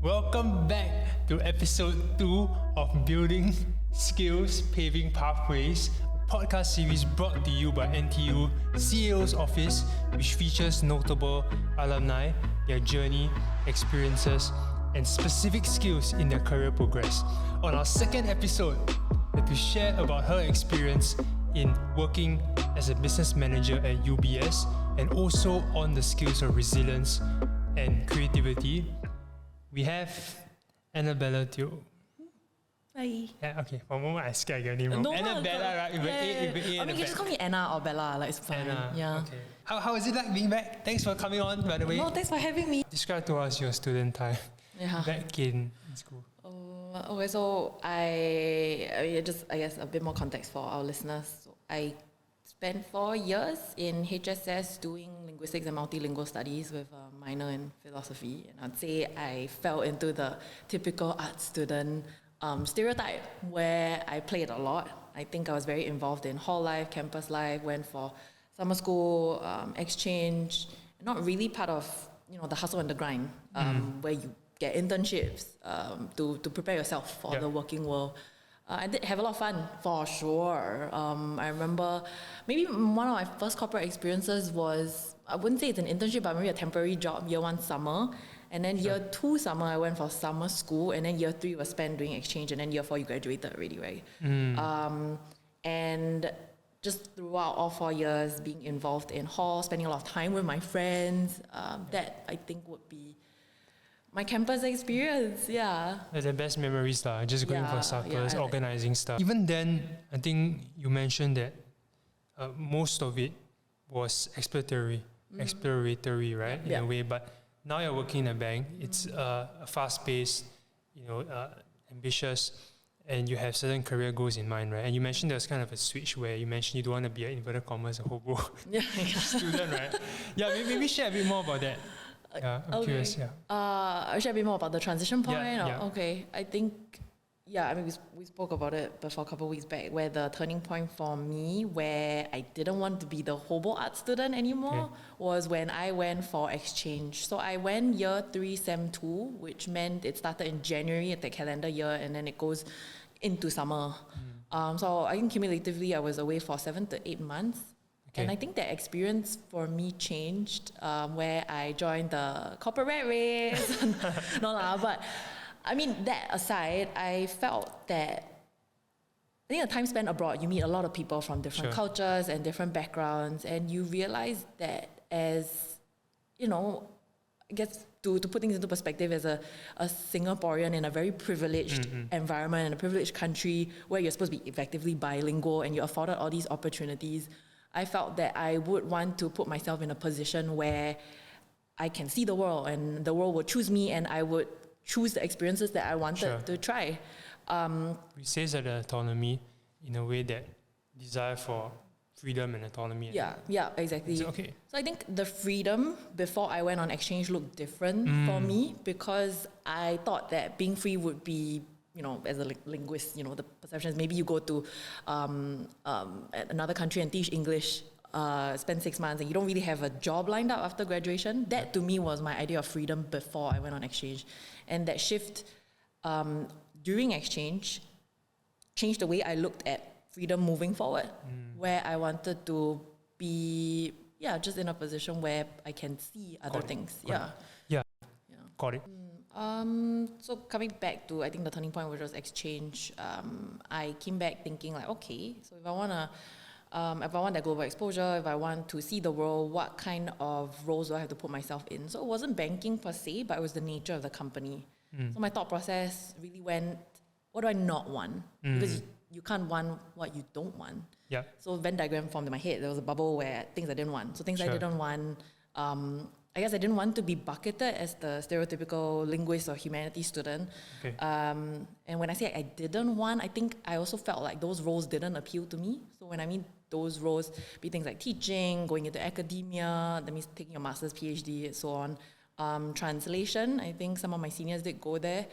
Welcome back to episode 2 of Building Skills, Paving Pathways, a podcast series brought to you by NTU CAO's office, which features notable alumni, their journey, experiences, and specific skills in their career progress. On our second episode, we had to share about her experience in working as a business manager at UBS and also on the skills of resilience and creativity. We have Annabella Teo. Hi. Yeah, okay. For a moment, I scared I get your name wrong. No, Annabella, right? With an A I mean, you just call me Anna or Bella. Like, it's fine. Anna. Yeah. Okay. How is it like being back? Thanks for coming on, by the way. No, thanks for having me. Describe to us your student time back in school. Okay, so I guess a bit more context for our listeners. So I spent 4 years in HSS doing linguistics and multilingual studies with a minor in philosophy. And I'd say I fell into the typical art student stereotype where I played a lot. I think I was very involved in hall life, campus life, went for summer school, exchange, not really part of the hustle and the grind where you get internships to prepare yourself for the working world. I did have a lot of fun, for sure. I remember maybe one of my first corporate experiences was, I wouldn't say it's an internship, but maybe a temporary job, year 1 summer. And then year 2 summer, I went for summer school. And then year 3 was spent doing exchange. And then year 4, you graduated already, right? And just throughout all 4 years, being involved in hall, spending a lot of time with my friends, that I think would be my campus experience, yeah. They're the best memories, just going for suppers, organizing stuff. Even then, I think you mentioned that most of it was exploratory, right, in a way. But now you're working in a bank. It's a fast-paced, ambitious, and you have certain career goals in mind, right? And you mentioned there's kind of a switch where you mentioned you don't want to be, inverted commas, a hobo student, right? Yeah, maybe share a bit more about that. Yeah, I'm curious. Yeah. I'll share a bit more about the transition point. Yeah. Okay, I think, I mean, we spoke about it before a couple of weeks back, where the turning point for me, where I didn't want to be the hobo art student anymore, was when I went for exchange. So I went year 3, sem 2, which meant it started in January at the calendar year, and then it goes into summer. So I think cumulatively, I was away for 7 to 8 months. Okay. And I think that experience for me changed where I joined the corporate rat race. But I mean, that aside, I felt that I think the time spent abroad, you meet a lot of people from different cultures and different backgrounds, and you realize that as, I guess to put things into perspective, as a Singaporean in a very privileged environment, in a privileged country where you're supposed to be effectively bilingual and you're afforded all these opportunities, I felt that I would want to put myself in a position where I can see the world and the world would choose me and I would choose the experiences that I wanted to try. We say that autonomy in a way that desire for freedom and autonomy. Yeah, exactly. Okay. So I think the freedom before I went on exchange looked different for me because I thought that being free would be, as a linguist, the perception is maybe you go to another country and teach English, spend 6 months, and you don't really have a job lined up after graduation. That to me was my idea of freedom before I went on exchange. And that shift during exchange changed the way I looked at freedom moving forward, where I wanted to be, just in a position where I can see other things. Got it. So coming back to, I think the turning point, which was exchange, I came back thinking like, okay, so if I want that global exposure, if I want to see the world, what kind of roles do I have to put myself in? So it wasn't banking per se, but it was the nature of the company. So my thought process really went, what do I not want? Because you can't want what you don't want. Yeah. So Venn diagram formed in my head. There was a bubble where things I didn't want. So things I didn't want, I guess I didn't want to be bucketed as the stereotypical linguist or humanities student. Okay. And when I say I didn't want, I think I also felt like those roles didn't appeal to me. So when I mean those roles, be things like teaching, going into academia, that means taking a master's, PhD, and so on. Translation, I think some of my seniors did go there.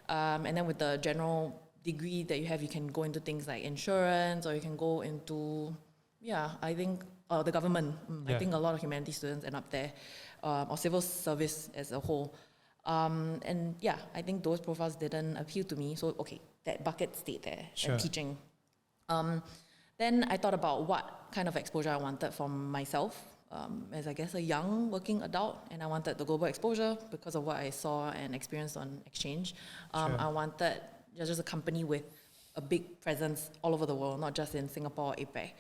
And then with the general degree that you have, you can go into things like insurance, or you can go into, I think the government. I think a lot of humanities students end up there, or civil service as a whole. And yeah, I think those profiles didn't appeal to me. So, okay, that bucket stayed there, and teaching. Then I thought about what kind of exposure I wanted from myself as, I guess, a young working adult. And I wanted the global exposure because of what I saw and experienced on exchange. I wanted just a company with a big presence all over the world, not just in Singapore or APAC.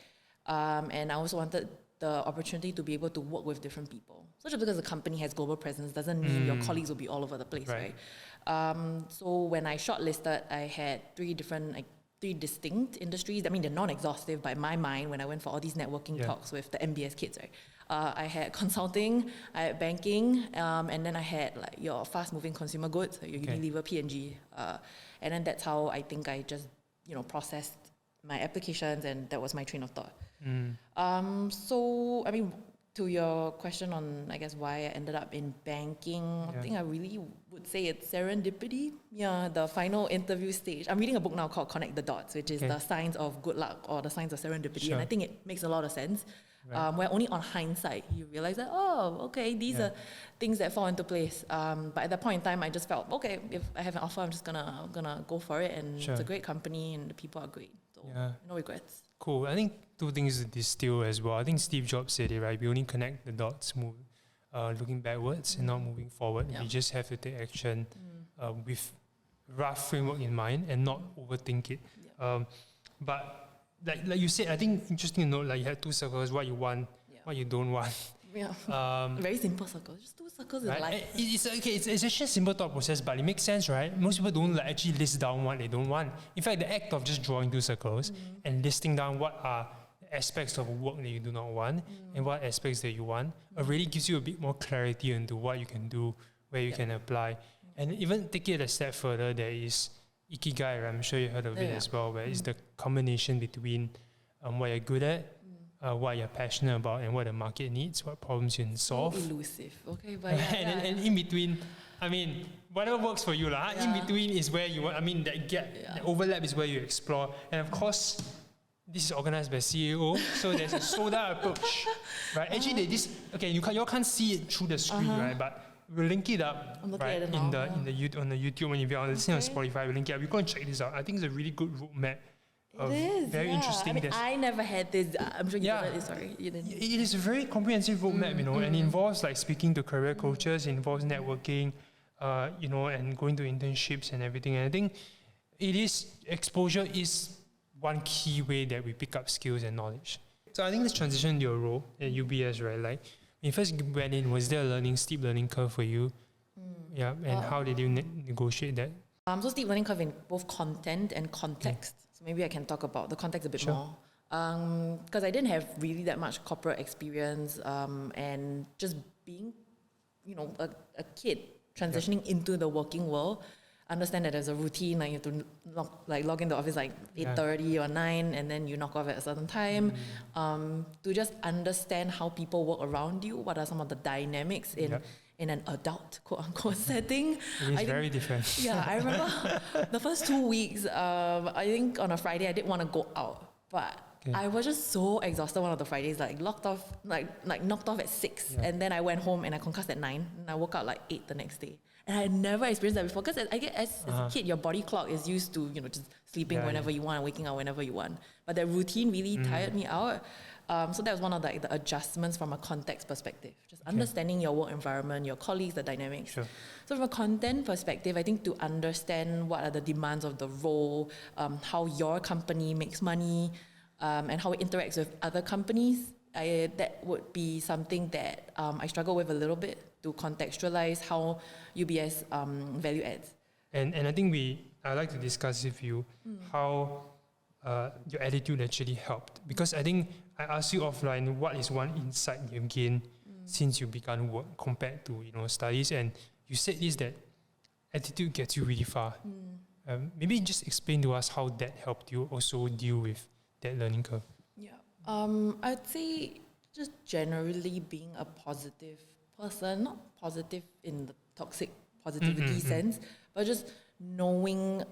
And I also wanted the opportunity to be able to work with different people. So just because the company has global presence doesn't mean your colleagues will be all over the place, right? So when I shortlisted, I had three distinct industries. I mean, they're non-exhaustive, but in my mind, when I went for all these networking talks with the MBS kids, right? I had consulting, I had banking, and then I had like your fast-moving consumer goods, your Unilever, P&G. And then that's how I think I just, processed my applications, and that was my train of thought. So, I mean, to your question on, I guess, why I ended up in banking, I think I really would say it's serendipity. Yeah, the final interview stage. I'm reading a book now called Connect the Dots, which is the signs of good luck or the signs of serendipity. And I think it makes a lot of sense. Where only on hindsight, you realize that, these are things that fall into place. But at that point in time, I just felt, okay, if I have an offer, I'm just gonna go for it. And it's a great company and the people are great. So no regrets. Cool. I think two things to distill as well. I think Steve Jobs said it, right? We only connect the dots looking backwards and not moving forward. We just have to take action with rough framework in mind and not overthink it. But like you said, I think interesting to note, like you had two circles, what you want, what you don't want. Very simple circles, just two circles in life. It's actually a simple thought process, but it makes sense, right? Most people don't actually list down what they don't want. In fact, the act of just drawing two circles and listing down what are aspects of work that you do not want and what aspects that you want already gives you a bit more clarity into what you can do, where you can apply. And even take it a step further, there is Ikigai, right? I'm sure you heard of it as well, where it's the combination between what you're good at, what you're passionate about, and what the market needs, what problems you can solve. So elusive, okay, but and in between, I mean, whatever works for you, in between is where you want. I mean, that gap, the overlap is where you explore. And of course, this is organized by CAO, so there's a soda approach, right? Actually, you can't see it through the screen, right? But we'll link it up on the YouTube when you're listening on Spotify. We'll link it up. You're going to check this out. I think it's a really good roadmap. It is very interesting. I mean, I never had this. I'm sure you did. Sorry, you didn't. It is a very comprehensive roadmap, and it involves like speaking to career coaches, it involves networking, and going to internships and everything. And I think exposure is one key way that we pick up skills and knowledge. So I think this transition to your role at UBS, right? Like when you first went in, was there a steep learning curve for you? And how did you negotiate that? So steep learning curve in both content and context. So maybe I can talk about the context a bit more. Because I didn't have really that much corporate experience and just being, a kid transitioning into the working world, understand that there's a routine, like you have to log in the office like 8:30 or 9 and then you knock off at a certain time. To just understand how people work around you, what are some of the dynamics in an adult, quote-unquote, setting. It is very different. Yeah, I remember the first 2 weeks, I think on a Friday, I didn't want to go out. But I was just so exhausted one of the Fridays, like knocked off at 6. And then I went home and I concussed at 9. And I woke up like 8 the next day. And I had never experienced that before. Because as a kid, your body clock is used to, just sleeping whenever you want and waking up whenever you want. But that routine really tired me out. So that was one of the adjustments from a context perspective, just understanding your work environment, your colleagues, the dynamics. So from a content perspective, I think to understand what are the demands of the role, how your company makes money, and how it interacts with other companies, that would be something that I struggle with a little bit, to contextualize how UBS value adds. And I think I'd like to discuss with you how your attitude actually helped. Because I think I asked you offline, what is one insight you've gained since you began work compared to studies? And you said this, that attitude gets you really far. Maybe just explain to us how that helped you also deal with that learning curve. I'd say just generally being a positive person, not positive in the toxic positivity sense, but just knowing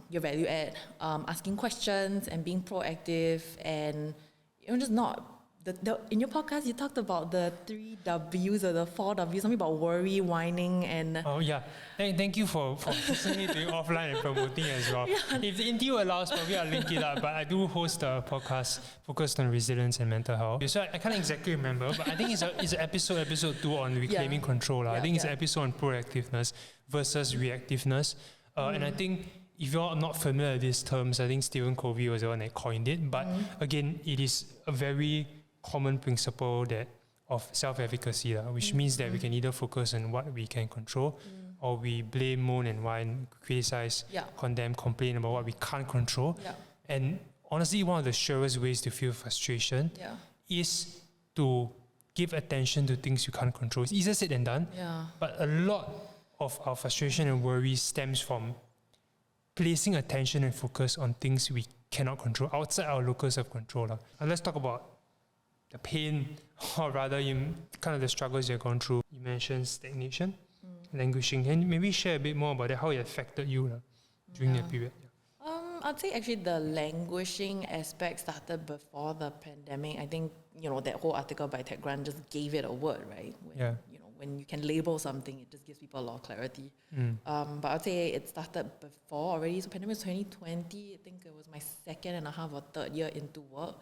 your value add, asking questions and being proactive, and just not in your podcast, you talked about the 3 W's or the 4 W's, something about worry, whining, and... Oh, yeah. Thank you for listening to it offline and promoting as well. If the NTU allows, probably I'll link it up. But I do host a podcast focused on resilience and mental health. So I can't exactly remember, but I think it's an episode 2 on reclaiming control. I think it's an episode on proactiveness versus reactiveness. And I think if you're not familiar with these terms, I think Stephen Covey was the one that coined it. But again, it is a very common principle of self-efficacy, which means that we can either focus on what we can control, or we blame, moan and whine, criticize, condemn, complain about what we can't control. And honestly, one of the surest ways to feel frustration is to give attention to things you can't control. It's easier said than done, but a lot of our frustration and worry stems from placing attention and focus on things we cannot control, outside our locus of control. And let's talk about the pain, or rather kind of the struggles you've gone through. You mentioned stagnation, languishing. Can you maybe share a bit more about that, how it affected you during that period? I'd say actually the languishing aspect started before the pandemic. I think, that whole article by Ted Grant just gave it a word, right? When you can label something, it just gives people a lot of clarity. But I'd say it started before already. So pandemic was 2020. I think it was my 2nd and a half or 3rd year into work.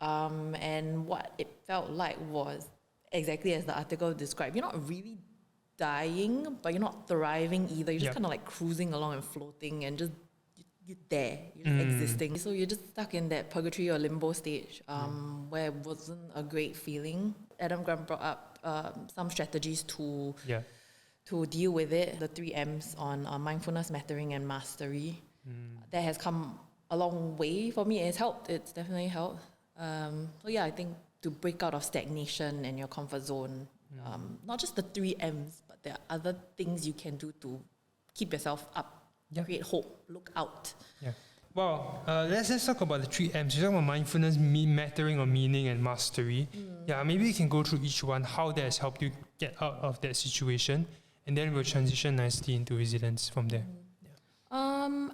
And what it felt like was exactly as the article described. You're not really dying, but you're not thriving either. You're just kind of like cruising along and floating and just you're there, you're just existing. So you're just stuck in that purgatory or limbo stage where it wasn't a great feeling. Adam Grant brought up some strategies to deal with it. The 3 M's on mindfulness, mattering, and mastery. That has come a long way for me. It's helped. It's definitely helped. I think to break out of stagnation and your comfort zone, not just the 3 M's, but there are other things you can do to keep yourself up, create hope, look out. Well, let's talk about the 3 M's. You talk about mindfulness, mattering or meaning, and mastery. Maybe you can go through each one, how that has helped you get out of that situation, and then we'll transition nicely into resilience from there.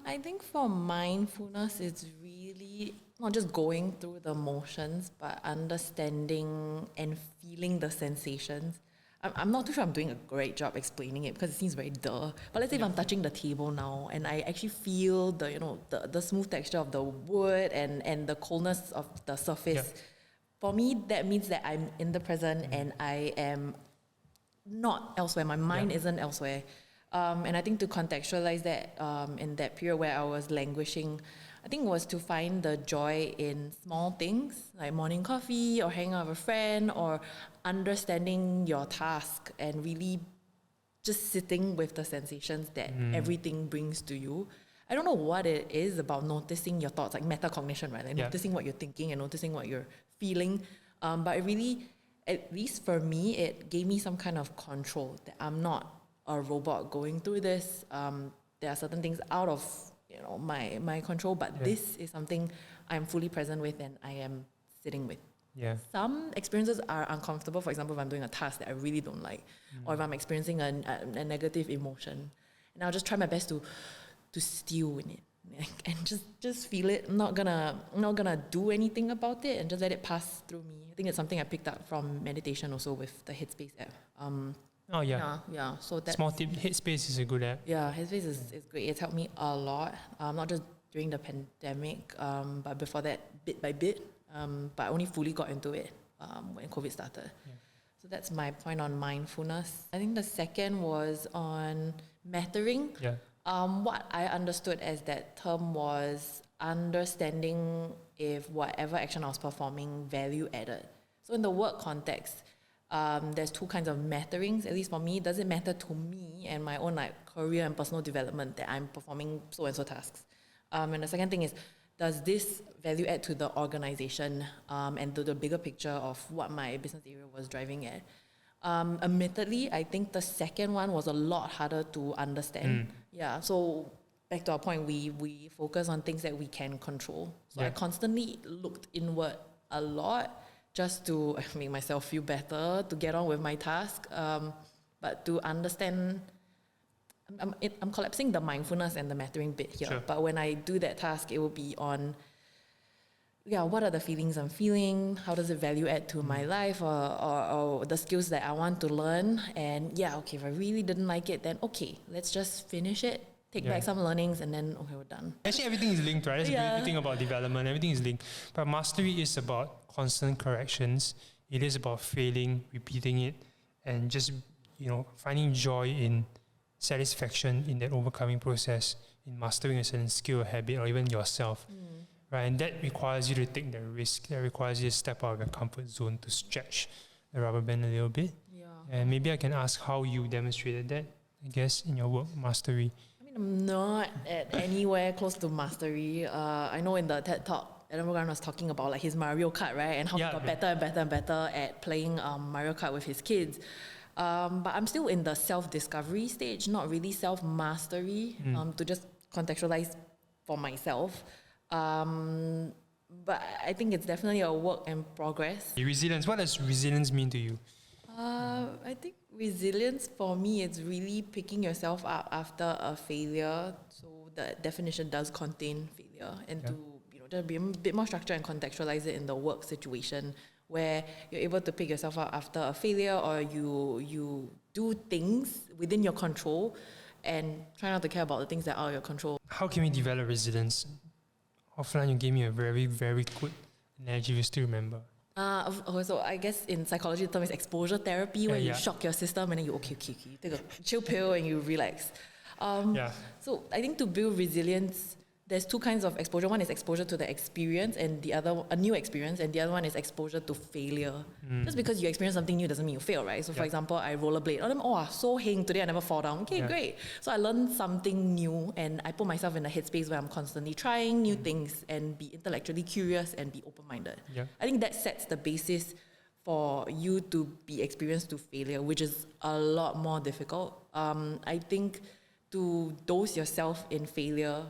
I think for mindfulness, it's really not just going through the motions, but understanding and feeling the sensations. I'm not too sure I'm doing a great job explaining it because it seems very duh. But let's say if I'm touching the table now and I actually feel the smooth texture of the wood and the coldness of the surface. For me, that means that I'm in the present and I am not elsewhere. My mind isn't elsewhere. And I think to contextualize that in that period where I was languishing, I think was to find the joy in small things like morning coffee or hanging out with a friend or understanding your task and really just sitting with the sensations that everything brings to you. I don't know what it is about noticing your thoughts, like metacognition, right? Like noticing what you're thinking and noticing what you're feeling. But it really, at least for me, it gave me some kind of control that I'm not a robot going through this. There are certain things out of my control, but this is something I'm fully present with and I am sitting with. Some experiences are uncomfortable. For example, if I'm doing a task that I really don't like, or if I'm experiencing a negative emotion, and I'll just try my best to stew in it and just feel it. I'm not gonna do anything about it and just let it pass through me. I think it's something I picked up from meditation also with the Headspace app. So that small tip, Headspace is a good app. Headspace is great. It's helped me a lot, not just during the pandemic, but before that, bit by bit. But I only fully got into it when COVID started. So that's my point on mindfulness. I think the second was on mattering. What I understood as that term was understanding if whatever action I was performing value added. So in the work context, there's 2 kinds of matterings, at least for me. Does it matter to me and my own career and personal development that I'm performing so and so tasks? And the second thing is, does this value add to the organization and to the bigger picture of what my business area was driving at? Admittedly, I think the second one was a lot harder to understand. So back to our point, we focus on things that we can control. So I constantly looked inward a lot just to make myself feel better, to get on with my task, but to understand. I'm collapsing the mindfulness and the mattering bit here. But when I do that task, it will be on, what are the feelings I'm feeling? How does it value add to my life or the skills that I want to learn? And okay, if I really didn't like it, then okay, let's just finish it, take back some learnings, and then okay, we're done. Actually, everything is linked, right? That's the beautiful thing about development. Everything is linked. But mastery is about constant corrections. It is about failing, repeating it, and just, finding joy in satisfaction in that overcoming process, in mastering a certain skill or habit, or even yourself. Right? And that requires you to take the risk. That requires you to step out of your comfort zone, to stretch the rubber band a little bit. Yeah. And maybe I can ask how you demonstrated that, I guess, in your work, mastery. I mean, I'm not at anywhere close to mastery. I know in the TED Talk, Annabella was talking about like his Mario Kart, right? And how he got better and better and better at playing Mario Kart with his kids. But I'm still in the self-discovery stage, not really self-mastery, to just contextualize for myself. But I think it's definitely a work in progress. Resilience. What does resilience mean to you? I think resilience for me is really picking yourself up after a failure. So the definition does contain failure, and to just be a bit more structured and contextualize it in the work situation where you're able to pick yourself up after a failure, or you do things within your control and try not to care about the things that are out of your control. How can we develop resilience? Offline, you gave me a very, very good analogy you still remember. So I guess in psychology the term is exposure therapy, where you shock your system and then you okay, you take a chill pill and you relax. So I think to build resilience, there's two kinds of exposure. One is exposure to the experience, and the other, a new experience, and the other one is exposure to failure. Just because you experience something new doesn't mean you fail, right? So for example, I rollerblade. So heng, today I never fall down. Okay, great. So I learned something new, and I put myself in a headspace where I'm constantly trying new things and be intellectually curious and be open-minded. I think that sets the basis for you to be experienced to failure, which is a lot more difficult. I think to dose yourself in failure,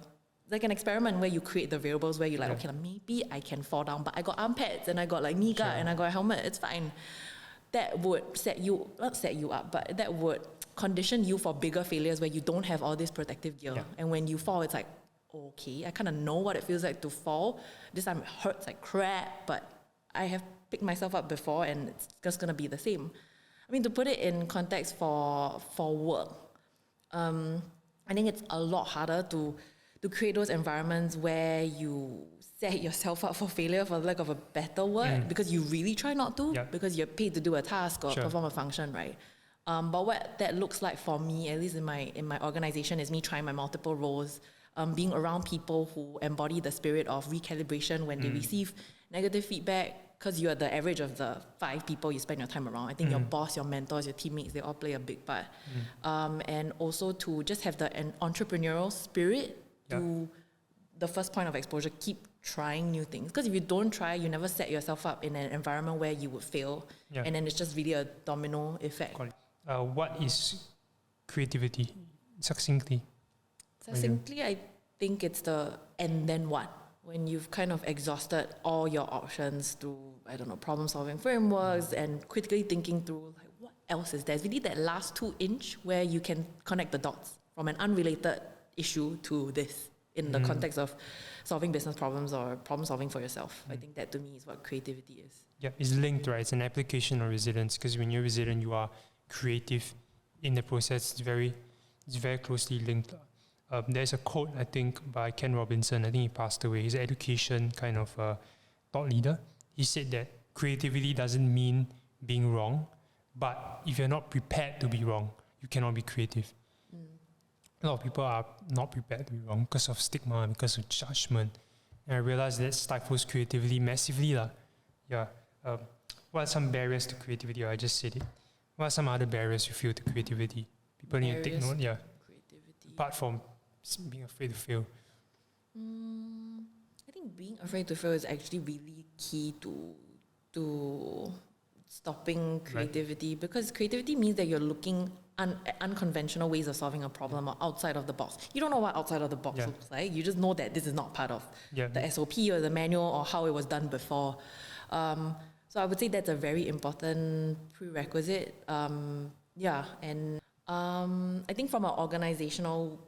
like an experiment where you create the variables where you're like, okay, maybe I can fall down, but I got arm pads and I got like knee guard and I got a helmet, it's fine. That would not set you up, but that would condition you for bigger failures where you don't have all this protective gear. And when you fall, it's like, okay, I kind of know what it feels like to fall. This time it hurts like crap, but I have picked myself up before and it's just going to be the same. I mean, to put it in context for work, I think it's a lot harder to create those environments where you set yourself up for failure, for lack of a better word, because you really try not to, because you're paid to do a task or perform a function, right? But what that looks like for me, at least in my organization, is me trying my multiple roles, being around people who embody the spirit of recalibration when they receive negative feedback, because you are the average of the 5 people you spend your time around. I think your boss, your mentors, your teammates, they all play a big part. And also to just have an entrepreneurial spirit to the first point of exposure, keep trying new things. Because if you don't try, you never set yourself up in an environment where you would fail. And then it's just really a domino effect. What is creativity, succinctly? Succinctly, I think it's the and then what? When you've kind of exhausted all your options through, problem-solving frameworks and critically thinking through, like, what else is there? It's really that last 2 inch where you can connect the dots from an unrelated issue to this in the context of solving business problems or problem-solving for yourself. I think that to me is what creativity is. Yeah, it's linked, right? It's an application of resilience, because when you're resilient, you are creative in the process. It's very closely linked. There's a quote, I think, by Ken Robinson. I think he passed away. He's an education kind of thought leader. He said that creativity doesn't mean being wrong, but if you're not prepared to be wrong, you cannot be creative. A lot of people are not prepared to be wrong because of stigma, because of judgment. And I realized that stifles creativity massively. What are some barriers to creativity? I just said it. What are some other barriers you feel to creativity? People need to take note. Creativity. Apart from being afraid to fail. I think being afraid to fail is actually really key to stopping creativity, because creativity means that you're looking at unconventional ways of solving a problem or outside of the box. You don't know what outside of the box looks like. You just know that this is not part of the SOP or the manual or how it was done before. So I would say that's a very important prerequisite. And I think from an organizational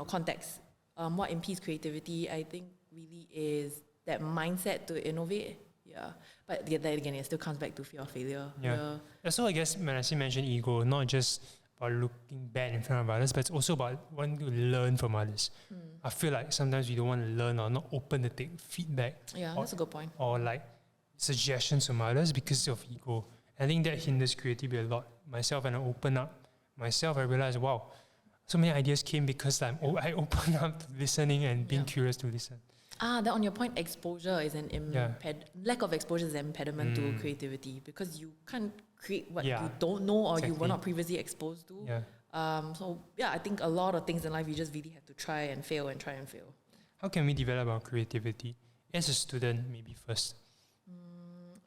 context, what impedes creativity, I think, really is that mindset to innovate. Yeah, but then again, it still comes back to fear of failure. Yeah. So I guess when I mention ego, not just about looking bad in front of others, but it's also about wanting to learn from others. I feel like sometimes we don't want to learn or not open to take feedback. Yeah, that's a good point. Or like suggestions from others because of ego. I think that hinders creativity a lot. Myself, when I open up myself, I realize, wow, so many ideas came because I opened up to listening and being curious to listen. That on your point, exposure is an lack of exposure is an impediment to creativity because you can't create what you don't know or you were not previously exposed to. I think a lot of things in life you just really have to try and fail and try and fail. How can we develop our creativity as a student? Maybe first.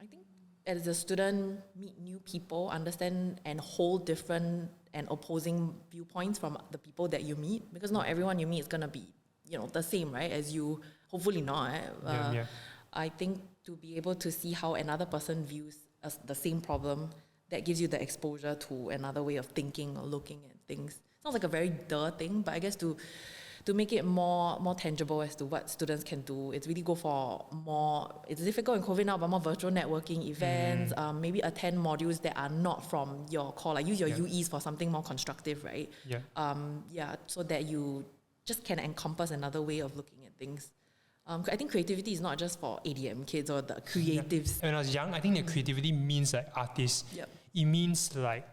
I think as a student, meet new people, understand and hold different and opposing viewpoints from the people that you meet, because not everyone you meet is gonna be the same, right, as you. Hopefully not. I think to be able to see how another person views the same problem, that gives you the exposure to another way of thinking or looking at things. Sounds like a very thing, but I guess to make it more tangible as to what students can do, it's really go for more. It's difficult in COVID now, but more virtual networking events. Maybe attend modules that are not from your core, like use your UEs for something more constructive, right? So that you just can encompass another way of looking at things. I think creativity is not just for ADM kids or the creatives. When I was young, I think that creativity means like artists. It means like,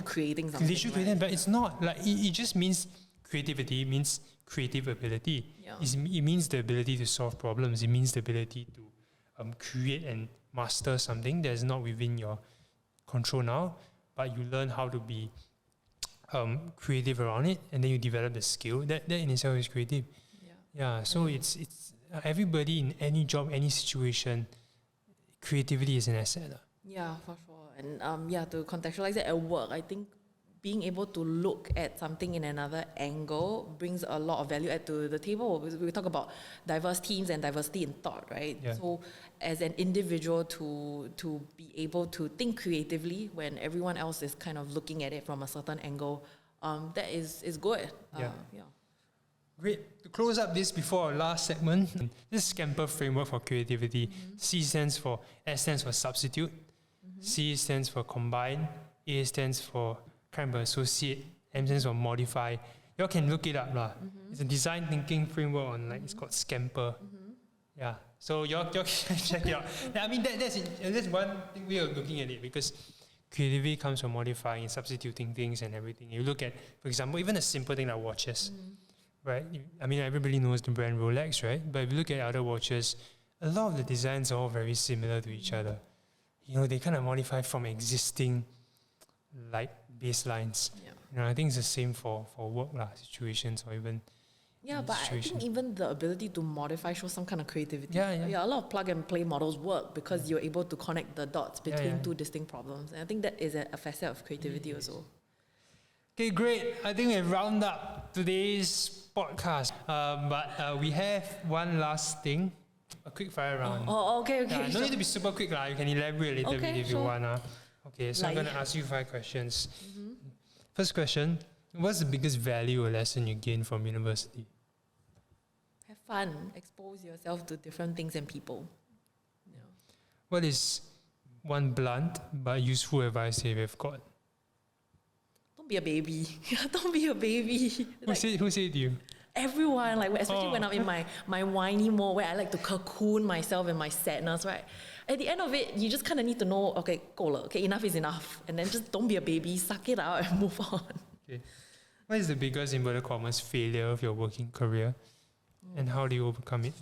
creating something. Literally creating, but it's not like it just means creativity. It means creative ability. It means the ability to solve problems. It means the ability to create and master something that is not within your control now, but you learn how to be creative around it, and then you develop the skill. That in itself is creative. So it's everybody in any job, any situation, creativity is an asset. Yeah, for sure. And to contextualize it at work, I think being able to look at something in another angle brings a lot of value add to the table. We talk about diverse teams and diversity in thought, right? So as an individual to be able to think creatively when everyone else is kind of looking at it from a certain angle, that is good. Great. To close up this before our last segment, this Scamper framework for creativity. S stands for substitute, C stands for combine, A stands for kind of associate, M stands for modify. You all can look it up. It's a design thinking framework on it's called Scamper. So you all can check it out. I mean that's one thing we are looking at it, because creativity comes from modifying and substituting things and everything. You look at, for example, even a simple thing like watches. Right? I mean, everybody knows the brand Rolex, right? But if you look at other watches, a lot of the designs are all very similar to each other. They kind of modify from existing baselines. I think it's the same for work situations or even but I think even the ability to modify shows some kind of creativity. A lot of plug and play models work because you're able to connect the dots between two distinct problems. And I think that is a facet of creativity also. Okay, great. I think we've rounded up today's podcast. But we have one last thing. A quick fire round. Okay. No need to be super quick. You can elaborate later if you want. Okay, so I'm going to ask you 5 questions. First question. What's the biggest value or lesson you gained from university? Have fun. Expose yourself to different things and people. What is one blunt but useful advice that you've got? Don't be a baby. Don't be a baby. Who said to you? Everyone, especially when I'm in my whiny mode where I like to cocoon myself in my sadness, right? At the end of it, you just kind of need to know, okay, 够了, okay, enough is enough. And then just don't be a baby, suck it out and move on. Okay. What is the biggest inverted commas failure of your working career? And how do you overcome it?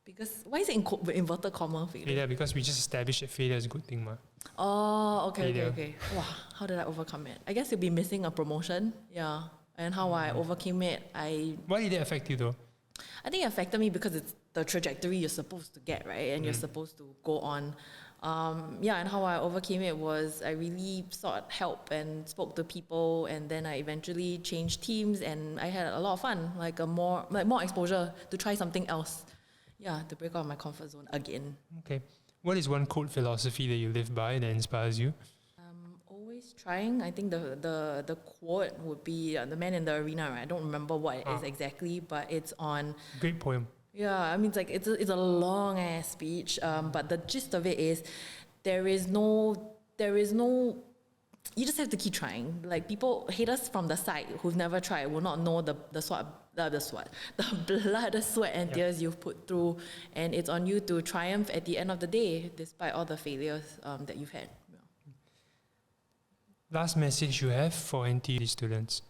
Because why is it inverted comma failure? Yeah, because we just established that failure is a good thing, ma. Okay. Wow, how did I overcome it? I guess you'll be missing a promotion. Yeah. And how I overcame it, Why did it affect you though? I think it affected me because it's the trajectory you're supposed to get, right? And you're supposed to go on. And how I overcame it was I really sought help and spoke to people, and then I eventually changed teams, and I had a lot of fun, more exposure to try something else. Yeah, to break out of my comfort zone again. Okay. What is one code philosophy that you live by that inspires you? Always trying. I think the quote would be the man in the arena, right? I don't remember what it is exactly, but it's on... Great poem. Yeah, I mean, it's a long ass speech, but the gist of it is, there is no. You just have to keep trying. Like, people, haters from the side who've never tried will not know the blood, sweat, and tears you've put through, and it's on you to triumph at the end of the day, despite all the failures that you've had. Last message you have for NTU students?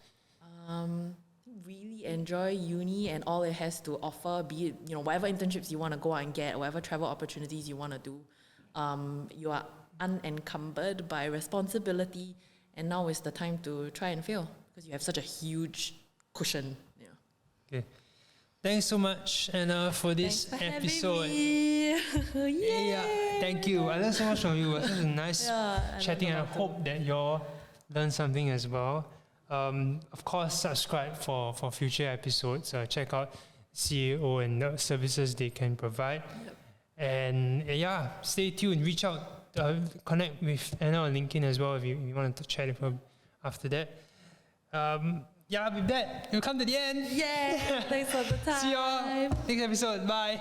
Really enjoy uni and all it has to offer, be it, whatever internships you want to go out and get, whatever travel opportunities you want to do. You are unencumbered by responsibility, and now is the time to try and fail because you have such a huge cushion. Okay. Thanks so much, Anna, for this episode. Thank you. I learned so much from you. It was such a nice chatting, and I hope that you all learned something as well. Of course, subscribe for future episodes. Check out CAO and the services they can provide. And stay tuned. Reach out, connect with Anna on LinkedIn as well if you want to chat with her after that. With that, we'll come to the end. Yeah, thanks for the time. See you all next episode. Bye.